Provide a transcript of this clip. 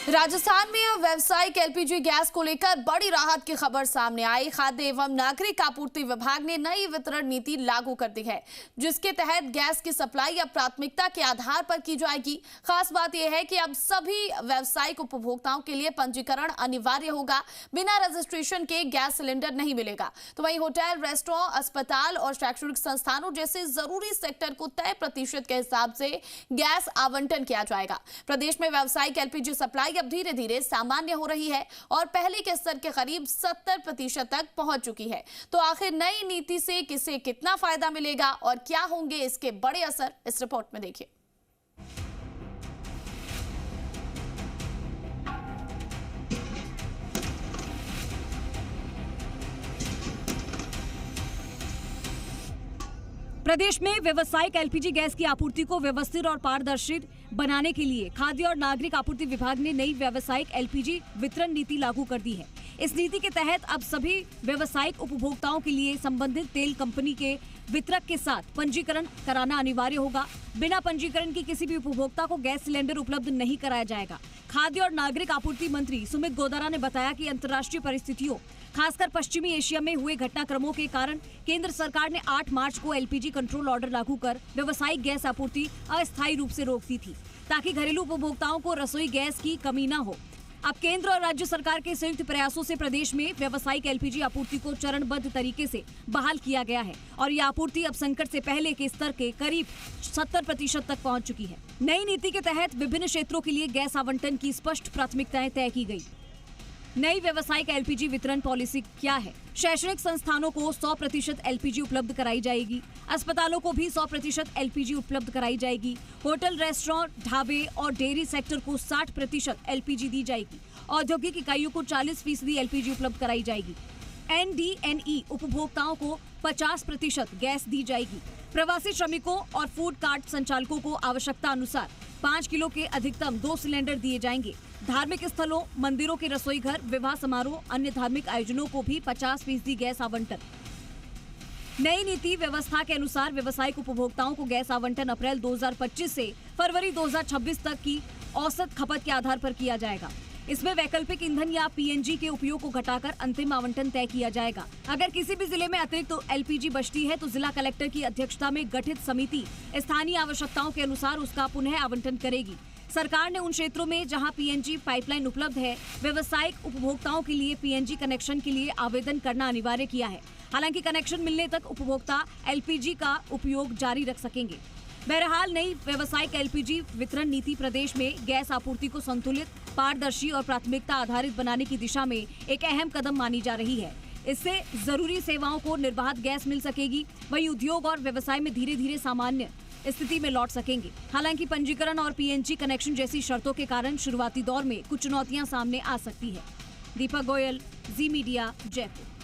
राजस्थान में व्यावसायिक LPG gas को लेकर बड़ी राहत की खबर सामने आई। खाद्य एवं नागरिक आपूर्ति विभाग ने नई वितरण नीति लागू कर दी है, जिसके तहत गैस की सप्लाई अब प्राथमिकता के आधार पर की जाएगी। खास बात यह है कि अब सभी व्यावसायिक उपभोक्ताओं के लिए पंजीकरण अनिवार्य होगा। बिना रजिस्ट्रेशन के गैस सिलेंडर नहीं मिलेगा। तो वहीं होटल, रेस्टोरेंट, अस्पताल और शैक्षणिक संस्थानों जैसे जरूरी सेक्टर को तय प्रतिशत के हिसाब से गैस आवंटन किया जाएगा। प्रदेश में व्यावसायिक एलपीजी सप्लाई अब धीरे धीरे सामान्य हो रही है और पहले के स्तर के करीब 70% तक पहुंच चुकी है। तो आखिर नई नीति से किसे कितना फायदा मिलेगा और क्या होंगे इसके बड़े असर, इस रिपोर्ट में देखिए। प्रदेश में व्यावसायिक एलपीजी गैस की आपूर्ति को व्यवस्थित और पारदर्शी बनाने के लिए खाद्य और नागरिक आपूर्ति विभाग ने नई व्यावसायिक एलपीजी वितरण नीति लागू कर दी है। इस नीति के तहत अब सभी व्यावसायिक उपभोक्ताओं के लिए संबंधित तेल कंपनी के वितरक के साथ पंजीकरण कराना अनिवार्य होगा। बिना पंजीकरण के किसी भी उपभोक्ता को गैस सिलेंडर उपलब्ध नहीं कराया जाएगा। खाद्य और नागरिक आपूर्ति मंत्री सुमित गोदारा ने बताया कि अंतर्राष्ट्रीय परिस्थितियों, खासकर पश्चिमी एशिया में हुए घटनाक्रमों के कारण केंद्र सरकार ने 8 मार्च को एलपीजी कंट्रोल ऑर्डर लागू कर व्यावसायिक गैस आपूर्ति अस्थायी रूप से रोक दी थी, ताकि घरेलू उपभोक्ताओं को रसोई गैस की कमी न हो। अब केंद्र और राज्य सरकार के संयुक्त प्रयासों से प्रदेश में व्यावसायिक एलपीजी आपूर्ति को चरणबद्ध तरीके से बहाल किया गया है और ये आपूर्ति अब संकट से पहले के स्तर के करीब 70% तक पहुंच चुकी है। नई नीति के तहत विभिन्न क्षेत्रों के लिए गैस आवंटन की स्पष्ट प्राथमिकताएं तय की गई। नई व्यावसायिक एलपीजी वितरण पॉलिसी क्या है? शैक्षणिक संस्थानों को 100% एलपीजी उपलब्ध कराई जाएगी। अस्पतालों को भी 100% एलपीजी उपलब्ध कराई जाएगी। होटल, रेस्टोरेंट, ढाबे और डेयरी सेक्टर को 60% एलपीजी दी जाएगी। औद्योगिक इकाइयों को 40% एलपीजी उपलब्ध कराई जाएगी। एनडीएनई उपभोक्ताओं को 50% गैस दी जाएगी। प्रवासी श्रमिकों और फूड कार्ट संचालकों को आवश्यकता अनुसार 5 किलो के अधिकतम 2 सिलेंडर दिए जाएंगे। धार्मिक स्थलों, मंदिरों के रसोई घर, विवाह समारोह, अन्य धार्मिक आयोजनों को भी 50% गैस आवंटन। नई नीति व्यवस्था के अनुसार व्यावसायिक उपभोक्ताओं को गैस आवंटन अप्रैल 2025 से फरवरी 2026 तक की औसत खपत के आधार पर किया जाएगा। इसमें वैकल्पिक ईंधन या पीएनजी के उपयोग को घटाकर अंतिम आवंटन तय किया जाएगा। अगर किसी भी जिले में अतिरिक्त एलपीजी बचती है तो जिला कलेक्टर की अध्यक्षता में गठित समिति स्थानीय आवश्यकताओं के अनुसार उसका पुनः आवंटन करेगी। सरकार ने उन क्षेत्रों में जहां पीएनजी पाइपलाइन उपलब्ध है, व्यावसायिक उपभोक्ताओं के लिए पीएनजी कनेक्शन के लिए आवेदन करना अनिवार्य किया है। हालांकि कनेक्शन मिलने तक उपभोक्ता एलपीजी का उपयोग जारी रख सकेंगे। बहरहाल नई व्यावसायिक एलपीजी वितरण नीति प्रदेश में गैस आपूर्ति को संतुलित, पारदर्शी और प्राथमिकता आधारित बनाने की दिशा में एक अहम कदम मानी जा रही है। इससे जरूरी सेवाओं को निर्बाध गैस मिल सकेगी, वहीं उद्योग और व्यवसाय में धीरे धीरे सामान्य स्थिति में लौट सकेंगे। हालांकि पंजीकरण और पीएनजी कनेक्शन जैसी शर्तों के कारण शुरुआती दौर में कुछ चुनौतियां सामने आ सकती है। दीपक गोयल, जी मीडिया, जयपुर।